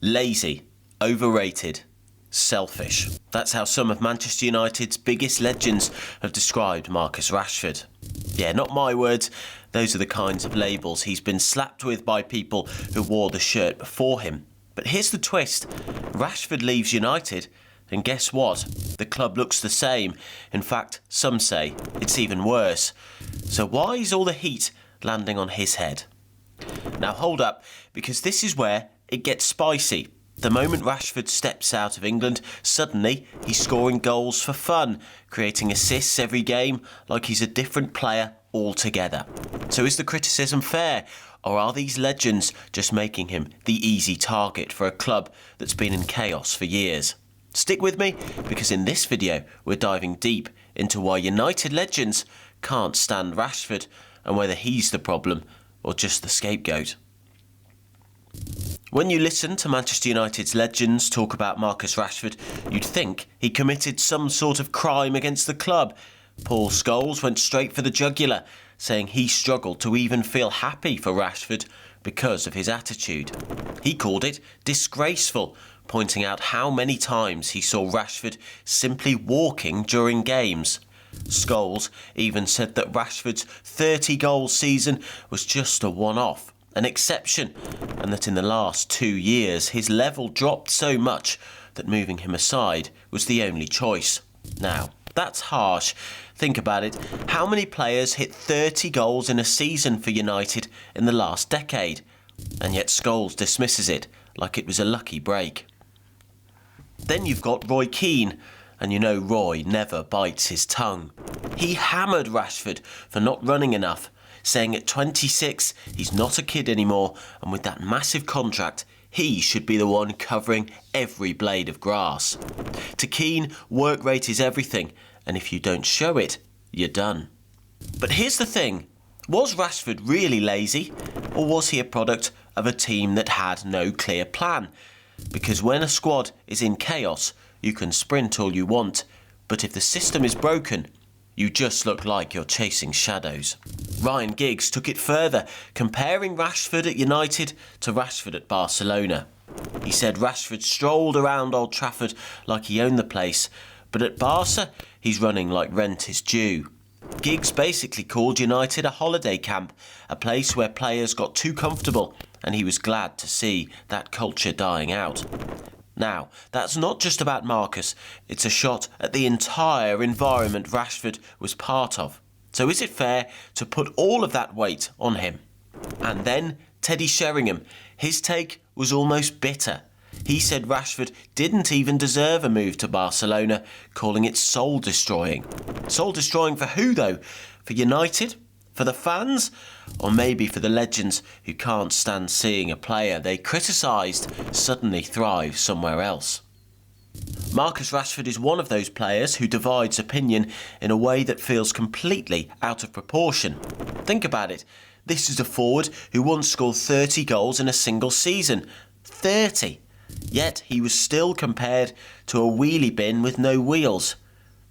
Lazy, overrated, selfish. That's how some of Manchester United's biggest legends have described Marcus Rashford. Yeah, not my words. Those are the kinds of labels he's been slapped with by people who wore the shirt before him. But here's the twist. Rashford leaves United, and guess what? The club looks the same. In fact, some say it's even worse. So why is all the heat landing on his head? Now hold up, because this is where it gets spicy. The moment Rashford steps out of England, suddenly he's scoring goals for fun, creating assists every game like he's a different player altogether. So is the criticism fair, or are these legends just making him the easy target for a club that's been in chaos for years? Stick with me, because in this video we're diving deep into why United legends can't stand Rashford and whether he's the problem or just the scapegoat. When you listen to Manchester United's legends talk about Marcus Rashford, you'd think he committed some sort of crime against the club. Paul Scholes went straight for the jugular, saying he struggled to even feel happy for Rashford because of his attitude. He called it disgraceful, pointing out how many times he saw Rashford simply walking during games. Scholes even said that Rashford's 30-goal season was just a one-off, an exception, and that in the last 2 years his level dropped so much that moving him aside was the only choice. Now, that's harsh. Think about it. How many players hit 30 goals in a season for United in the last decade? And yet Scholes dismisses it like it was a lucky break. Then you've got Roy Keane, and you know Roy never bites his tongue. He hammered Rashford for not running enough, saying at 26 he's not a kid anymore, and with that massive contract he should be the one covering every blade of grass. To Keane, work rate is everything, and if you don't show it, you're done. But here's the thing, was Rashford really lazy, or was he a product of a team that had no clear plan? Because when a squad is in chaos, you can sprint all you want, but if the system is broken, you just look like you're chasing shadows. Ryan Giggs took it further, comparing Rashford at United to Rashford at Barcelona. He said Rashford strolled around Old Trafford like he owned the place, but at Barca, he's running like rent is due. Giggs basically called United a holiday camp, a place where players got too comfortable, and he was glad to see that culture dying out. Now, that's not just about Marcus, it's a shot at the entire environment Rashford was part of. So is it fair to put all of that weight on him? And then Teddy Sheringham, his take was almost bitter. He said Rashford didn't even deserve a move to Barcelona, calling it soul-destroying. Soul-destroying for who though? For United? For the fans? Or maybe for the legends who can't stand seeing a player they criticised suddenly thrive somewhere else? Marcus Rashford is one of those players who divides opinion in a way that feels completely out of proportion. Think about it. This is a forward who once scored 30 goals in a single season. 30! Yet he was still compared to a wheelie bin with no wheels.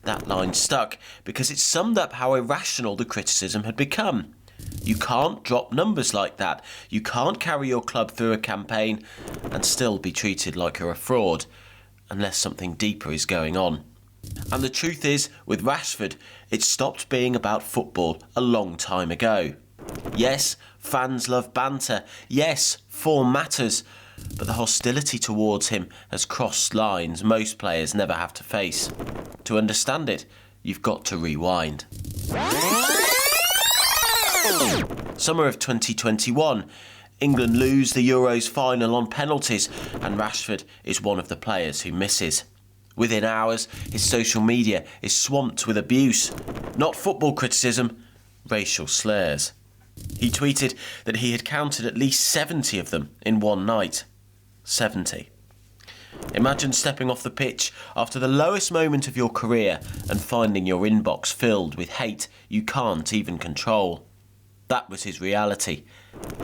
That line stuck because it summed up how irrational the criticism had become. You can't drop numbers like that. You can't carry your club through a campaign and still be treated like you're a fraud, unless something deeper is going on. And the truth is, with Rashford, it stopped being about football a long time ago. Yes, fans love banter. Yes, form matters. But the hostility towards him has crossed lines most players never have to face. To understand it, you've got to rewind. Summer of 2021, England lose the Euros final on penalties, and Rashford is one of the players who misses. Within hours, his social media is swamped with abuse. Not football criticism, racial slurs. He tweeted that he had counted at least 70 of them in one night. 70. Imagine stepping off the pitch after the lowest moment of your career and finding your inbox filled with hate you can't even control. That was his reality.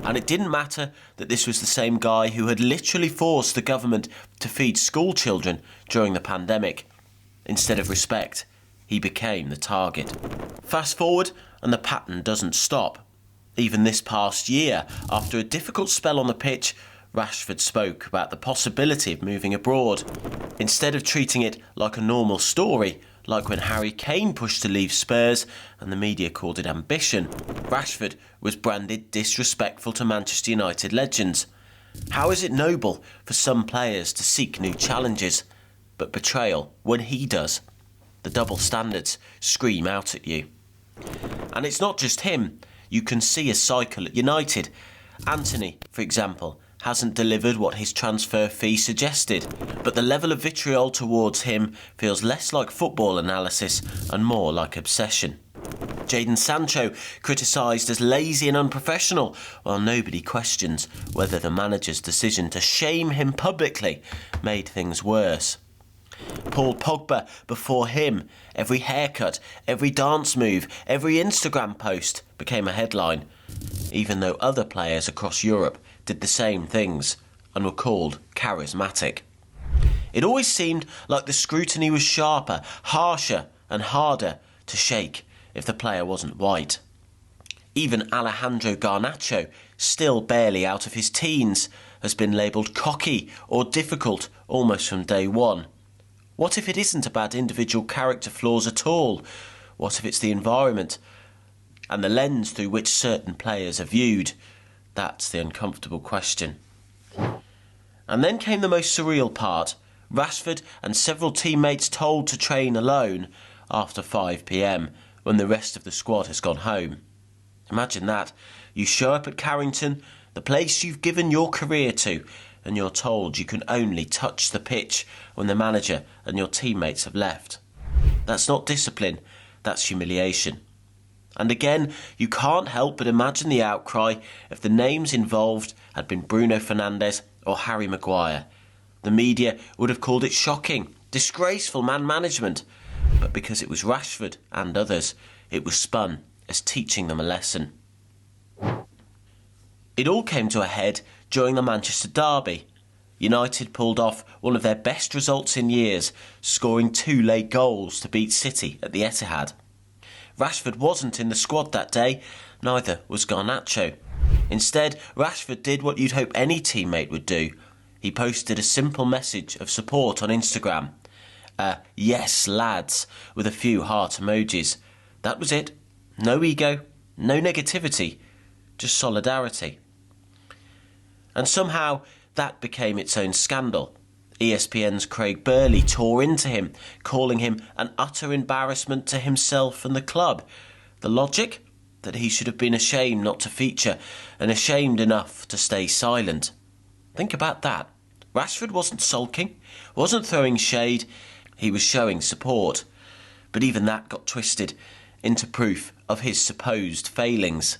And it didn't matter that this was the same guy who had literally forced the government to feed school children during the pandemic. Instead of respect, he became the target. Fast forward, and the pattern doesn't stop. Even this past year, after a difficult spell on the pitch, Rashford spoke about the possibility of moving abroad. Instead of treating it like a normal story, like when Harry Kane pushed to leave Spurs and the media called it ambition, Rashford was branded disrespectful to Manchester United legends. How is it noble for some players to seek new challenges, but betrayal when he does? The double standards scream out at you. And it's not just him. You can see a cycle at United. Anthony, for example, hasn't delivered what his transfer fee suggested, but the level of vitriol towards him feels less like football analysis and more like obsession. Jadon Sancho criticised as lazy and unprofessional, while nobody questions whether the manager's decision to shame him publicly made things worse. Paul Pogba before him, every haircut, every dance move, every Instagram post became a headline, even though other players across Europe did the same things and were called charismatic. It always seemed like the scrutiny was sharper, harsher and harder to shake if the player wasn't white. Even Alejandro Garnacho, still barely out of his teens, has been labelled cocky or difficult almost from day one. What if it isn't about individual character flaws at all? What if it's the environment and the lens through which certain players are viewed? That's the uncomfortable question. And then came the most surreal part. Rashford and several teammates told to train alone after 5 p.m. when the rest of the squad has gone home. Imagine that. You show up at Carrington, the place you've given your career to, and you're told you can only touch the pitch when the manager and your teammates have left. That's not discipline, that's humiliation. And again, you can't help but imagine the outcry if the names involved had been Bruno Fernandes or Harry Maguire. The media would have called it shocking, disgraceful man management. But because it was Rashford and others, it was spun as teaching them a lesson. It all came to a head during the Manchester derby. United pulled off one of their best results in years, scoring 2 late goals to beat City at the Etihad. Rashford wasn't in the squad that day, neither was Garnacho. Instead, Rashford did what you'd hope any teammate would do. He posted a simple message of support on Instagram. Yes, lads, with a few heart emojis. That was it. No ego, no negativity, just solidarity. And somehow that became its own scandal. ESPN's Craig Burley tore into him, calling him an utter embarrassment to himself and the club. The logic? That he should have been ashamed not to feature and ashamed enough to stay silent. Think about that. Rashford wasn't sulking, wasn't throwing shade, he was showing support. But even that got twisted into proof of his supposed failings.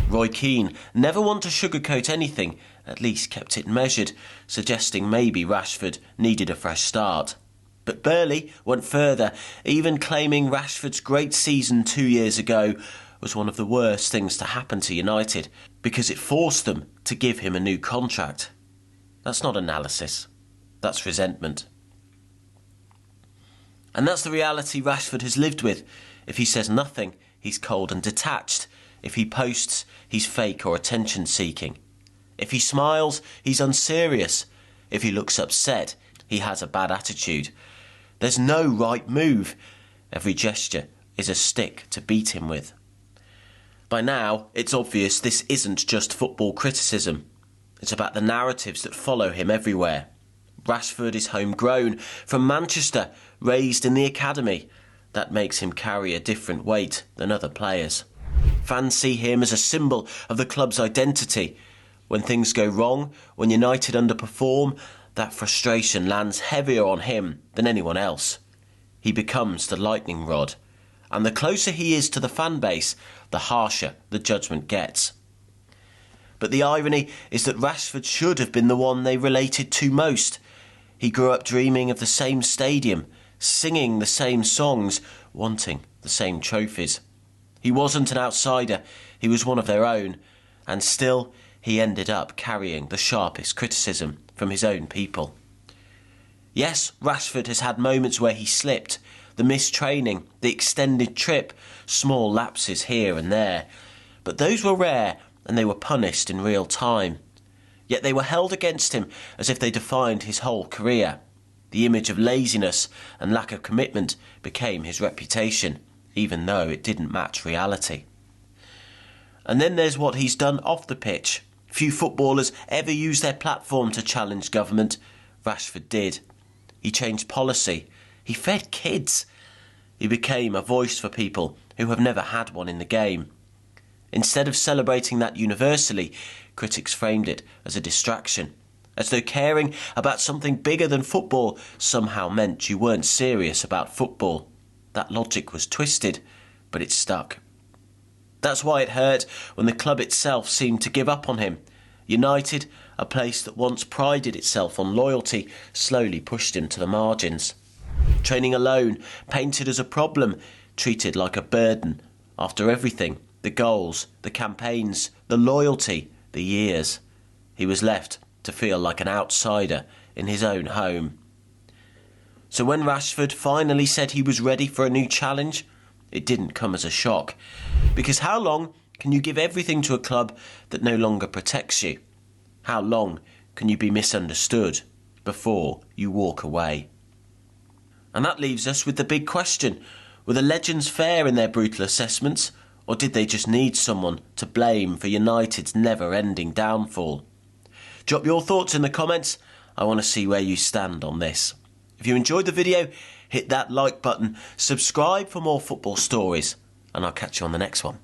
Roy Keane, never one to sugarcoat anything, at least kept it measured, suggesting maybe Rashford needed a fresh start. But Burley went further, even claiming Rashford's great season 2 years ago was one of the worst things to happen to United because it forced them to give him a new contract. That's not analysis, that's resentment. And that's the reality Rashford has lived with. If he says nothing, he's cold and detached. If he posts, he's fake or attention-seeking. If he smiles, he's unserious. If he looks upset, he has a bad attitude. There's no right move. Every gesture is a stick to beat him with. By now, it's obvious this isn't just football criticism. It's about the narratives that follow him everywhere. Rashford is homegrown, from Manchester, raised in the academy. That makes him carry a different weight than other players. Fans see him as a symbol of the club's identity. When things go wrong, when United underperform, that frustration lands heavier on him than anyone else. He becomes the lightning rod. And the closer he is to the fan base, the harsher the judgment gets. But the irony is that Rashford should have been the one they related to most. He grew up dreaming of the same stadium, singing the same songs, wanting the same trophies. He wasn't an outsider, he was one of their own, and still he ended up carrying the sharpest criticism from his own people. Yes, Rashford has had moments where he slipped, the missed training, the extended trip, small lapses here and there, but those were rare and they were punished in real time. Yet they were held against him as if they defined his whole career. The image of laziness and lack of commitment became his reputation, even though it didn't match reality. And then there's what he's done off the pitch. Few footballers ever use their platform to challenge government. Rashford did. He changed policy. He fed kids. He became a voice for people who have never had one in the game. Instead of celebrating that universally, critics framed it as a distraction, as though caring about something bigger than football somehow meant you weren't serious about football. That logic was twisted, but it stuck. That's why it hurt when the club itself seemed to give up on him. United, a place that once prided itself on loyalty, slowly pushed him to the margins. Training alone, painted as a problem, treated like a burden. After everything, the goals, the campaigns, the loyalty, the years, he was left to feel like an outsider in his own home. So when Rashford finally said he was ready for a new challenge, it didn't come as a shock. Because how long can you give everything to a club that no longer protects you? How long can you be misunderstood before you walk away? And that leaves us with the big question. Were the legends fair in their brutal assessments, or did they just need someone to blame for United's never-ending downfall? Drop your thoughts in the comments. I want to see where you stand on this. If you enjoyed the video, hit that like button, subscribe for more football stories, and I'll catch you on the next one.